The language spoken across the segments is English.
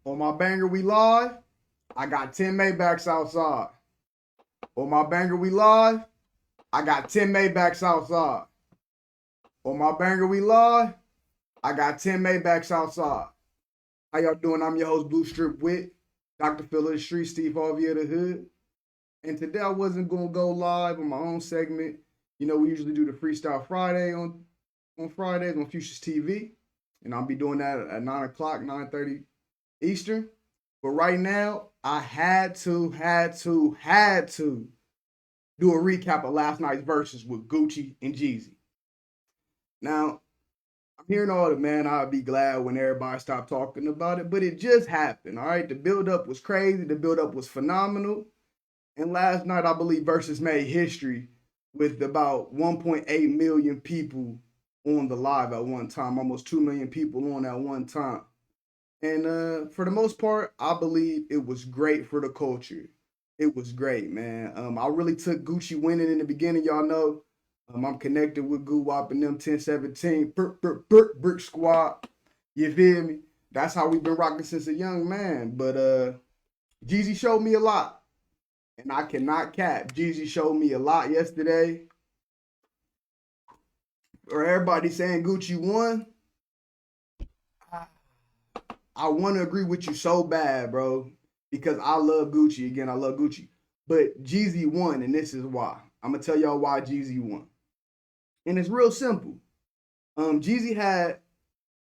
On my banger we live, I got 10 Maybachs outside. On my banger we live, I got 10 Maybachs outside. On my banger we live, I got 10 Maybachs outside. How y'all doing? I'm your host, Blue Strip Wit, Dr. Phil of the Street, Steve Harvey of the Hood. And today I wasn't going to go live on my own segment. You know, we usually do the Freestyle Friday on Fridays on Fuchsia's TV. And I'll be doing that at 9 o'clock, 9:30 Eastern. But right now, I had to do a recap of last night's Verzuz with Gucci and Jeezy. Now, I'm hearing all the man, I'll be glad when everybody stopped talking about it, but it just happened, all right? The buildup was crazy. The buildup was phenomenal. And last night, I believe Verzuz made history with about 1.8 million people on the live at one time, almost 2 million people on at one time. And for the most part, I believe it was great for the culture. It was great, man. I really took Gucci winning in the beginning. Y'all know I'm connected with Goo Wop and them 1017 Brick Squad. You feel me? That's how we've been rocking since a young man. But Jeezy showed me a lot. And I cannot cap. Jeezy showed me a lot yesterday. Or everybody saying Gucci won. I want to agree with you so bad, bro, because I love Gucci. Again, I love Gucci. But Jeezy won, and this is why. I'm going to tell y'all why Jeezy won. And it's real simple. Jeezy had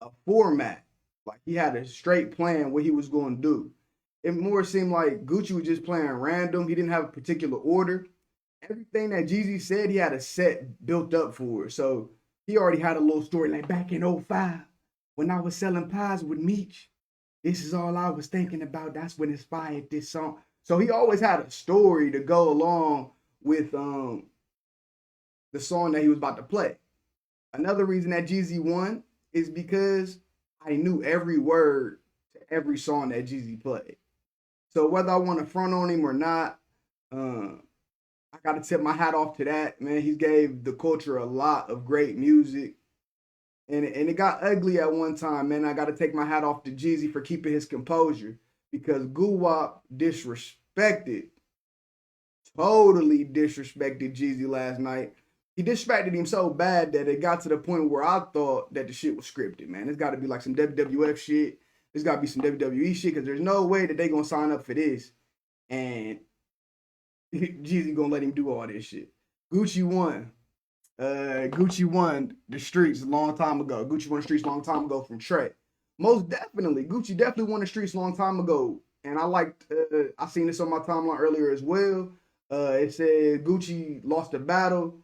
a format. Like, he had a straight plan what he was going to do. It more seemed like Gucci was just playing random. He didn't have a particular order. Everything that Jeezy said, he had a set built up for. So he already had a little story like back in '05 when I was selling pies with Meech. This is all I was thinking about. That's what inspired this song. So he always had a story to go along with the song that he was about to play. Another reason that Jeezy won is because I knew every word to every song that Jeezy played. So whether I want to front on him or not, I got to tip my hat off to that, man. He gave the culture a lot of great music. And it got ugly at one time, man. I got to take my hat off to Jeezy for keeping his composure because Goo Wop totally disrespected Jeezy last night. He disrespected him so bad that it got to the point where I thought that the shit was scripted, man. It's got to be like some WWF shit. There's got to be some WWE shit because there's no way that they going to sign up for this. And Jeezy going to let him do all this shit. Gucci won. Gucci won the streets a long time ago. Gucci won the streets a long time ago from Trey. Most definitely. Gucci definitely won the streets a long time ago. And I liked, I seen this on my timeline earlier as well. It said Gucci lost the battle.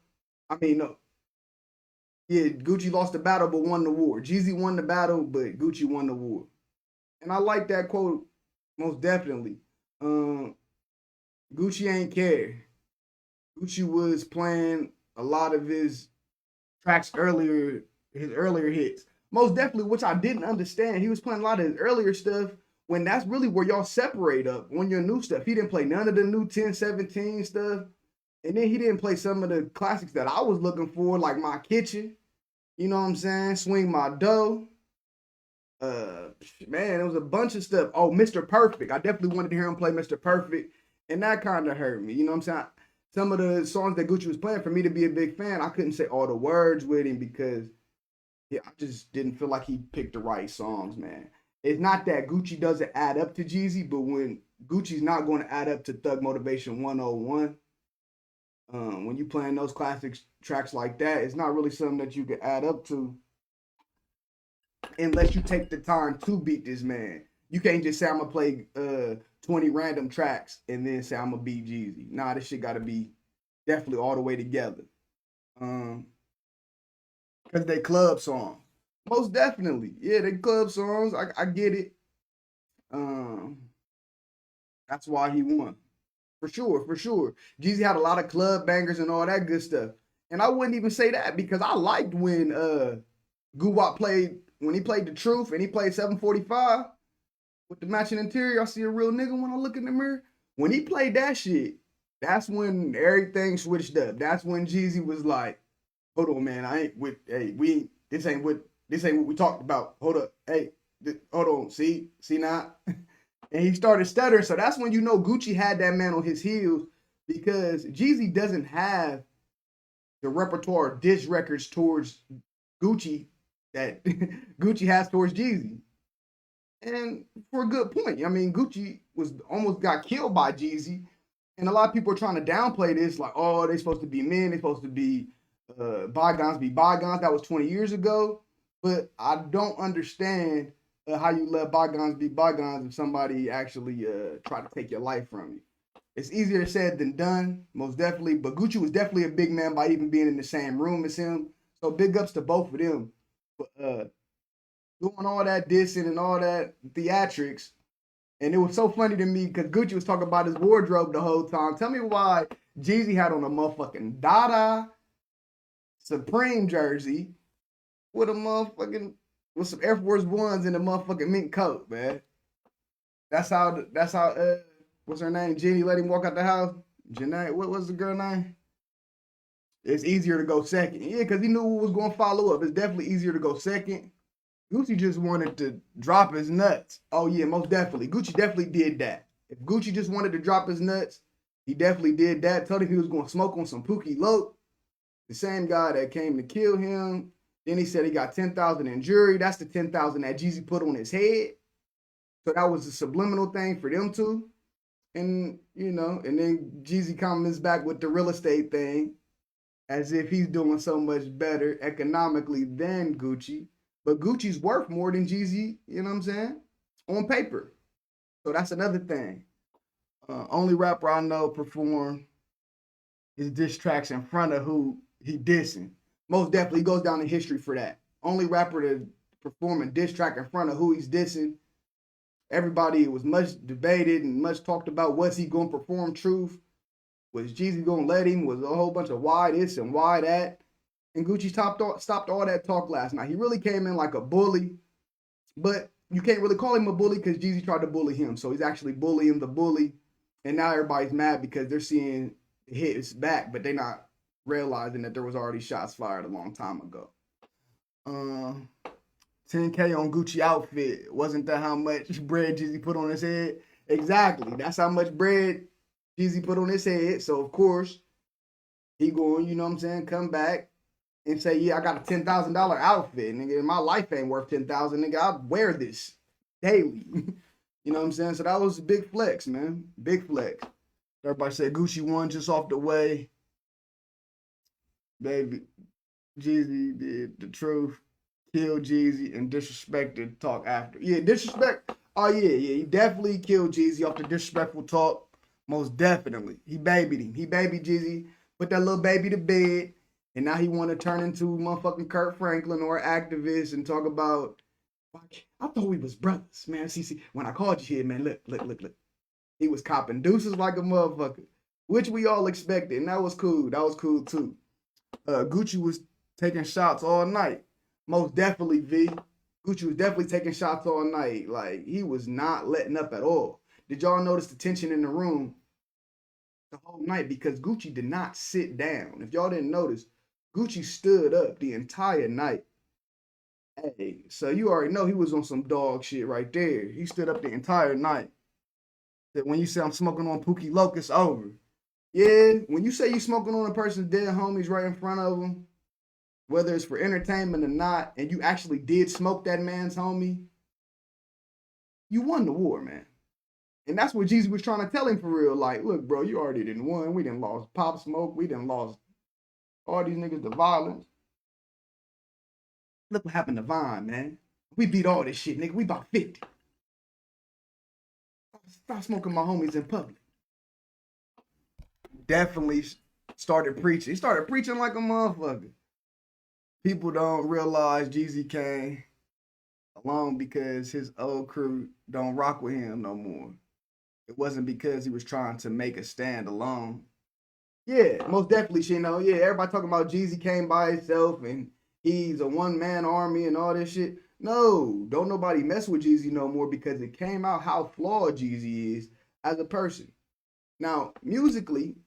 I mean, no. Yeah, Gucci lost the battle but won the war. Jeezy won the battle, but Gucci won the war. And I like that quote most definitely. Gucci ain't care. Gucci was playing a lot of his tracks earlier, his earlier hits. Most definitely, which I didn't understand. He was playing a lot of his earlier stuff when that's really where y'all separate up on your new stuff. He didn't play none of the new 1017 stuff. And then he didn't play some of the classics that I was looking for, like My Kitchen. You know what I'm saying? Swing My Dough. Man, it was a bunch of stuff. Oh, Mr. Perfect. I definitely wanted to hear him play Mr. Perfect. And that kind of hurt me. You know what I'm saying? Some of the songs that Gucci was playing, for me to be a big fan, I couldn't say all the words with him because I just didn't feel like he picked the right songs, man. It's not that Gucci doesn't add up to Jeezy, but when Gucci's not going to add up to Thug Motivation 101, when you playing those classic tracks like that, it's not really something that you can add up to unless you take the time to beat this man. You can't just say I'm gonna play 20 random tracks and then say I'm gonna beat Jeezy. Nah, this shit gotta be definitely all the way together. Cause they club songs. Most definitely. Yeah, they club songs. I get it. That's why he won. For sure, for sure. Jeezy had a lot of club bangers and all that good stuff. And I wouldn't even say that because I liked when Goo Wop played, when he played The Truth and he played 745 with the matching interior. I see a real nigga when I look in the mirror. When he played that shit, that's when everything switched up. That's when Jeezy was like, hold on, man, I ain't with, hey, this ain't what we talked about. Hold up. Hey, Hold on, see now, and he started stuttering. So that's when you know Gucci had that man on his heels because Jeezy doesn't have the repertoire of diss records towards Gucci that Gucci has towards Jeezy. And for a good point. I mean, Gucci was almost got killed by Jeezy. And a lot of people are trying to downplay this, like, oh, they're supposed to be men, they're supposed to be bygones be bygones. That was 20 years ago. But I don't understand how you let bygones be bygones if somebody actually try to take your life from you. It's easier said than done, most definitely. But Gucci was definitely a big man by even being in the same room as him. So big ups to both of them. But doing all that dissing and all that theatrics. And it was so funny to me because Gucci was talking about his wardrobe the whole time. Tell me why Jeezy had on a motherfucking Dada Supreme jersey with a motherfucking with some Air Force Ones and a motherfucking mink coat, man. That's how what's her name? Jenny let him walk out the house. Janae, what was the girl name? It's easier to go second. Yeah, because he knew what was going to follow up. It's definitely easier to go second. Gucci just wanted to drop his nuts. Oh yeah, most definitely. Gucci definitely did that. If Gucci just wanted to drop his nuts, he definitely did that. Told him he was going to smoke on some Pookie Loke, the same guy that came to kill him. Then he said he got 10,000 in jury. That's the 10,000 that Jeezy put on his head. So that was a subliminal thing for them two. And, you know, and then Jeezy comes back with the real estate thing as if he's doing so much better economically than Gucci. But Gucci's worth more than Jeezy, you know what I'm saying? On paper. So that's another thing. Only rapper I know perform his diss tracks in front of who he dissing. Most definitely goes down in history for that. Only rapper to perform a diss track in front of who he's dissing. Everybody was much debated and much talked about. Was he going to perform truth? Was Jeezy going to let him? Was a whole bunch of why this and why that? And Gucci stopped all that talk last night. He really came in like a bully, but you can't really call him a bully because Jeezy tried to bully him. So he's actually bullying the bully. And now everybody's mad because they're seeing his back, but they're not realizing that there was already shots fired a long time ago. 10K on Gucci outfit. Wasn't that how much bread Jeezy put on his head? Exactly. That's how much bread Jeezy put on his head. So, of course, he going, you know what I'm saying, come back and say, yeah, I got a $10,000 outfit. Nigga, my life ain't worth $10,000. Nigga, I wear this daily. You know what I'm saying? So that was a big flex, man. Big flex. Everybody said Gucci won just off the way. Baby, Jeezy did the truth. Killed Jeezy and disrespected talk after. Yeah, disrespect. Oh, yeah. He definitely killed Jeezy off the disrespectful talk. Most definitely. He babied him. He babied Jeezy, put that little baby to bed, and now he want to turn into motherfucking Kurt Franklin or activist and talk about, I thought we was brothers, man. See, when I called you here, man, look. He was copping deuces like a motherfucker, which we all expected, and that was cool. That was cool, too. Gucci was taking shots all night. Most definitely, V. Gucci was definitely taking shots all night. Like, he was not letting up at all. Did y'all notice the tension in the room the whole night? Because Gucci did not sit down. If y'all didn't notice, Gucci stood up the entire night. Hey, so you already know he was on some dog shit right there. He stood up the entire night. That when you say I'm smoking on Pookie Loke, it's over. Yeah, when you say you smoking on a person's dead homies right in front of them, whether it's for entertainment or not, and you actually did smoke that man's homie, you won the war, man. And that's what Jeezy was trying to tell him for real. Like, look, bro, you already didn't win. We didn't lost Pop Smoke. We didn't lost all these niggas to violence. Look what happened to Vine, man. We beat all this shit, nigga. We about 50. Stop smoking my homies in public. Definitely started preaching. He started preaching like a motherfucker. People don't realize Jeezy came along because his old crew don't rock with him no more. It wasn't because he was trying to make a stand alone. Yeah, most definitely, Shino. Yeah, everybody talking about Jeezy came by himself and he's a one-man army and all this shit. No, don't nobody mess with Jeezy no more because it came out how flawed Jeezy is as a person. Now, musically,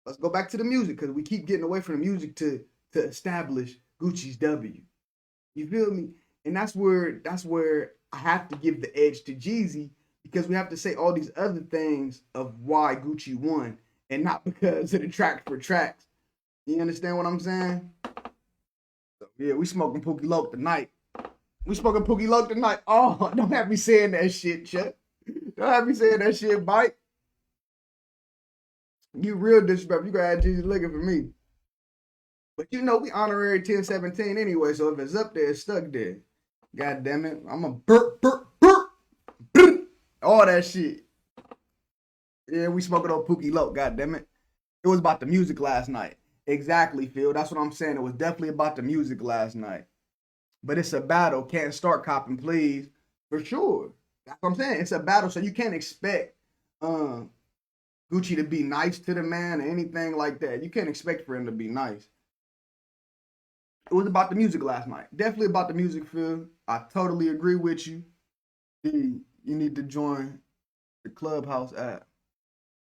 let's go back to the music because we keep getting away from the music to establish Gucci's W. You feel me? And that's where I have to give the edge to Jeezy because we have to say all these other things of why Gucci won and not because of the track for tracks. You understand what I'm saying? So, yeah, we smoking Pookie Loke tonight. We smoking Pookie Loke tonight. Oh, don't have me saying that shit, Chuck. Don't have me saying that shit, Mike. You real disrespectful. You gotta have Jeezy looking for me. But you know, we honorary 1017 anyway, so if it's up there, it's stuck there. God damn it. I'm a burp, all that shit. Yeah, we smoking on Pookie Loke, god damn it. It was about the music last night. Exactly, Phil. That's what I'm saying. It was definitely about the music last night. But it's a battle. Can't start copping, please. For sure. That's what I'm saying. It's a battle, so you can't expect Gucci to be nice to the man or anything like that. You can't expect for him to be nice. It was about the music last night. Definitely about the music, Phil. I totally agree with you. You need to join the Clubhouse app.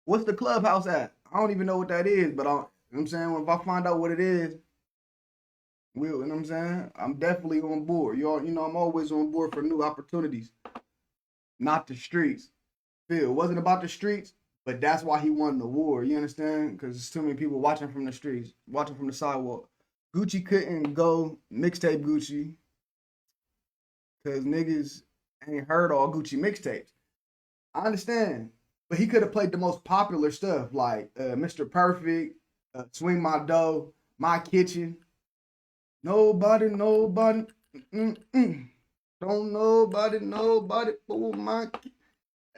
What's the Clubhouse app? I don't even know what that is, but you know what I'm saying? If I find out what it is, you know what I'm saying? I'm definitely on board. You know, I'm always on board for new opportunities. Not the streets. Phil, it wasn't about the streets, but that's why he won the war. You understand? Because there's too many people watching from the streets, watching from the sidewalk. Gucci couldn't go mixtape Gucci because niggas ain't heard all Gucci mixtapes. I understand. But he could have played the most popular stuff like Mr. Perfect, Swing My Dough, My Kitchen. Nobody. Don't nobody for my.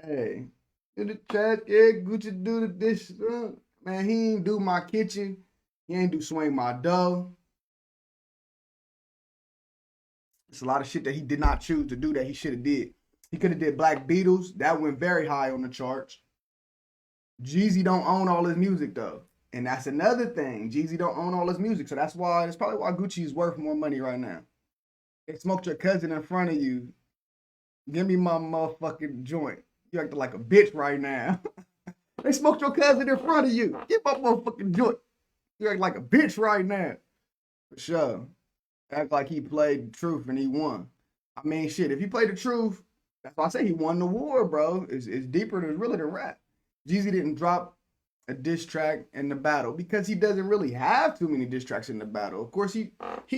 Hey, in the chat, yeah, Gucci do the dish. Man, he ain't do My Kitchen. He ain't do Swing My Dough. It's a lot of shit that he did not choose to do that he should have did. He could have did Black Beatles. That went very high on the charts. Jeezy don't own all his music though. And that's another thing. Jeezy don't own all his music. So that's probably why Gucci is worth more money right now. They smoked your cousin in front of you. Give me my motherfucking joint. You acting like a bitch right now. They smoked your cousin in front of you. Get my motherfucking joint. You act like a bitch right now. For sure. Act like he played the truth and he won. I mean, shit, if he played the truth, that's why I say he won the war, bro. It's deeper than really than rap. Jeezy didn't drop a diss track in the battle because he doesn't really have too many diss tracks in the battle. Of course, he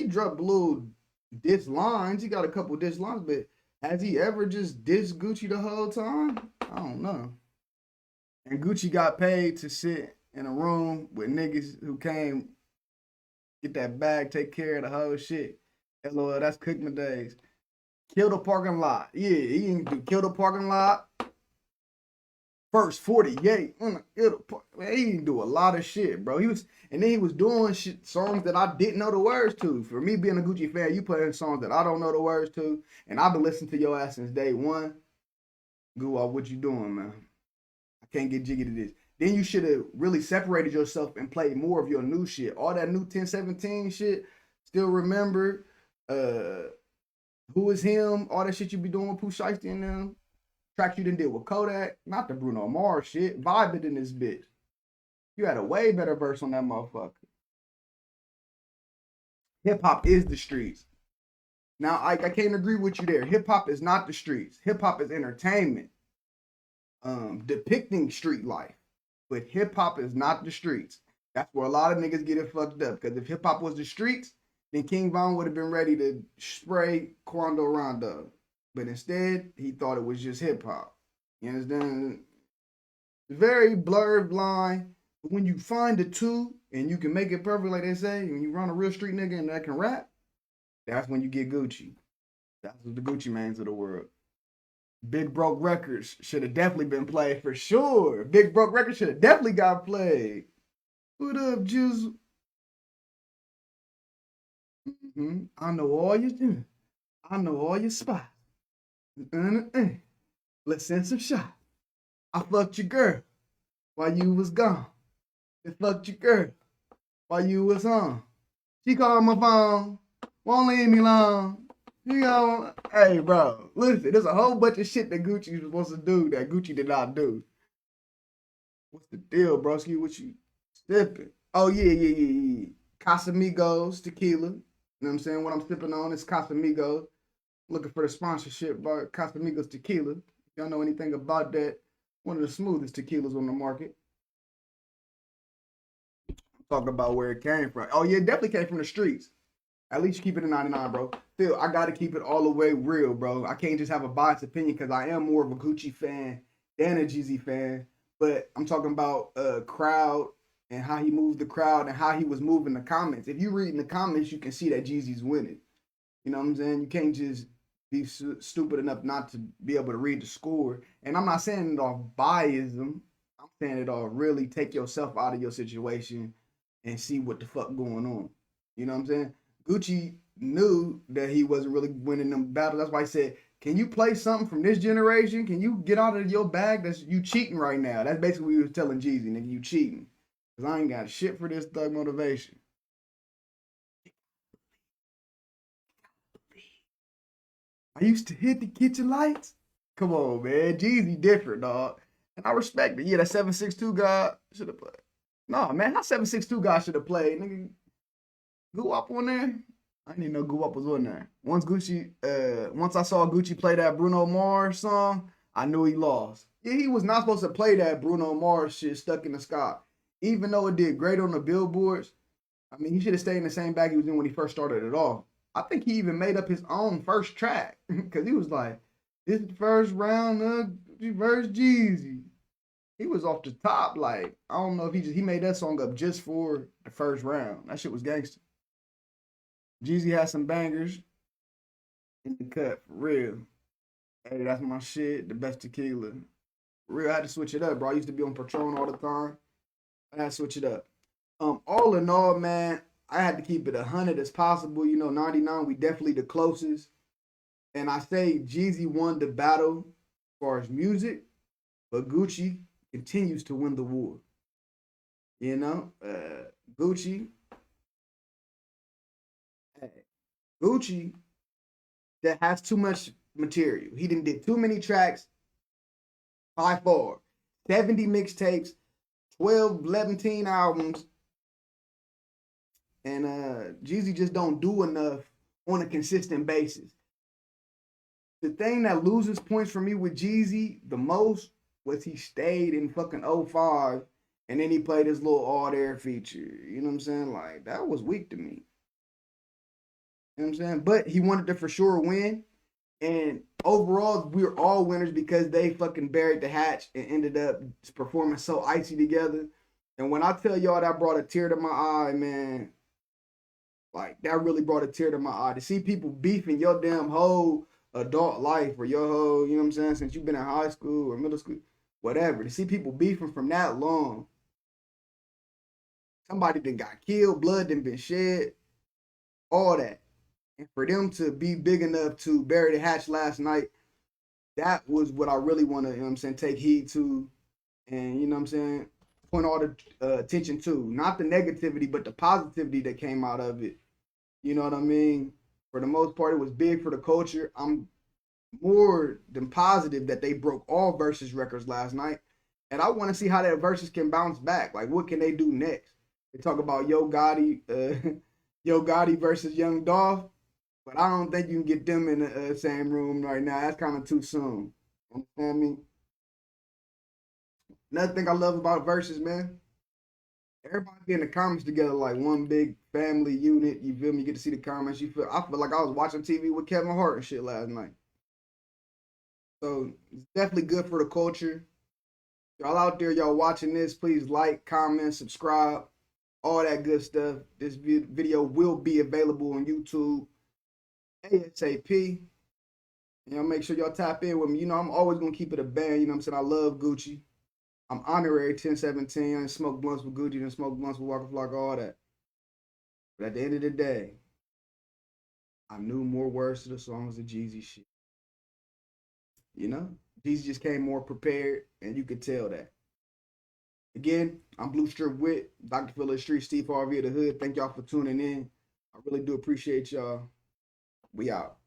dropped little diss lines. He got a couple diss lines, but has he ever just dissed Gucci the whole time? I don't know. And Gucci got paid to sit in a room with niggas who came get that bag, take care of the whole shit. LOL, that's Cookman days. Kill the parking lot. Yeah, he didn't do kill the parking lot. First 48. Man, he didn't do a lot of shit, bro. He was doing shit, songs that I didn't know the words to. For me being a Gucci fan, you put in songs that I don't know the words to, and I've been listening to your ass since day one. Goo, what you doing, man? I can't get jiggy to this. Then you should have really separated yourself and played more of your new shit. All that new 1017 shit, still remember Who Is Him, all that shit you be doing with Pooh Shiesty and them. Tracks you done did with Kodak, not the Bruno Mars shit. Vibing in this bitch. You had a way better verse on that motherfucker. Hip hop is the streets. Now, I can't agree with you there. Hip hop is not the streets. Hip hop is entertainment, depicting street life. But hip hop is not the streets. That's where a lot of niggas get it fucked up. Because if hip hop was the streets, then King Von would have been ready to spray Quando Rondo. But instead, he thought it was just hip hop. You understand? Very blurred line. But when you find the two and you can make it perfect, like they say, when you run a real street nigga and that can rap, that's when you get Gucci. That's the Gucci Manes of the world. Big Broke Records should have definitely been played for sure. Big Broke Records should have definitely got played. What up, Jizzle? I know all your I know all your spots. Let's send some shots. I fucked your girl while you was gone. I fucked your girl while you was on. She called my phone, won't leave me alone. Hey, bro, listen, there's a whole bunch of shit that Gucci was supposed to do that Gucci did not do. What's the deal, broski? What you sipping? Oh, yeah. Casamigos tequila. You know what I'm saying? What I'm sipping on is Casamigos. Looking for the sponsorship by Casamigos Tequila. If y'all know anything about that, one of the smoothest tequilas on the market. Talk about where it came from. Oh yeah, it definitely came from the streets. At least keep it in 99, bro. Still, I gotta keep it all the way real, bro. I can't just have a biased opinion because I am more of a Gucci fan than a Jeezy fan. But I'm talking about crowd and how he moved the crowd and how he was moving the comments. If you read in the comments, you can see that Jeezy's winning. You know what I'm saying? You can't just be stupid enough not to be able to read the score. And I'm not saying it all biasm. I'm saying it all really take yourself out of your situation and see what the fuck going on. You know what I'm saying? Gucci knew that he wasn't really winning them battles. That's why he said, "Can you play something from this generation? Can you get out of your bag? That's you cheating right now." That's basically what he was telling Jeezy, nigga, you cheating. Cause I ain't got shit for this thug motivation. I used to hit the kitchen lights. Come on, man. Jeezy different, dog. And I respect it. Yeah, that 762 guy should have played. No, man, how 762 guy should have played. Nigga, Goo Up on there? I didn't even know Goo Up was on there. Once I saw Gucci play that Bruno Mars song, I knew he lost. Yeah, he was not supposed to play that Bruno Mars shit Stuck in the Sky. Even though it did great on the billboards, I mean, he should have stayed in the same bag he was in when he first started it off. I think he even made up his own first track because he was like, "This is the first round of versus Jeezy." He was off the top. Like, I don't know if he made that song up just for the first round. That shit was gangster. Jeezy had some bangers in the cut for real. Hey, that's my shit. The best tequila. For real, I had to switch it up, bro. I used to be on Patron all the time. I had to switch it up. All in all, man, I had to keep it 100 as possible. 99, we definitely the closest. And I say Jeezy won the battle as far as music, but Gucci continues to win the war. Gucci, Gucci that has too much material. He did too many tracks by far. 70 mixtapes, 12, 11 albums, and Jeezy just don't do enough on a consistent basis. The thing that loses points for me with Jeezy the most was he stayed in fucking '05 and then he played his little all air feature. You know what I'm saying? Like, that was weak to me. You know what I'm saying? But he wanted to for sure win. And overall, we were all winners because they fucking buried the hatch and ended up performing so icy together. And when I tell y'all that brought a tear to my eye, man, like that really brought a tear to my eye. To see people beefing your damn whole adult life or your whole, you know what I'm saying, since you've been in high school or middle school, whatever. To see people beefing from that long. Somebody that got killed, blood done been shed, all that. And for them to be big enough to bury the hatch last night, that was what I really want to, you know what I'm saying, take heed to and, you know what I'm saying, point all the attention to. Not the negativity, but the positivity that came out of it. You know what I mean? For the most part, it was big for the culture. I'm more than positive that they broke all Verzuz records last night. And I want to see how that Verzuz can bounce back. Like, what can they do next? They talk about Yo Gotti, Yo Gotti versus Young Dolph. But I don't think you can get them in the same room right now. That's kind of too soon. Understand me? Another thing I love about Verzuz, man, everybody be in the comments together like one big family unit. You feel me? You get to see the comments. I feel like I was watching TV with Kevin Hart and shit last night. So it's definitely good for the culture. Y'all out there, y'all watching this, please like, comment, subscribe, all that good stuff. This video will be available on YouTube ASAP. And y'all make sure y'all tap in with me. I'm always gonna keep it a band. You know what I'm saying? I love Gucci. I'm honorary 1017. I smoke blunts with Gucci and smoke blunts with Walker Flock, all that. But at the end of the day, I knew more words to the songs than Jeezy shit. Jeezy just came more prepared, and you could tell that. Again, I'm Blue Strip Wit, Dr. Phillips Street, Steve Harvey of the Hood. Thank y'all for tuning in. I really do appreciate y'all. We out.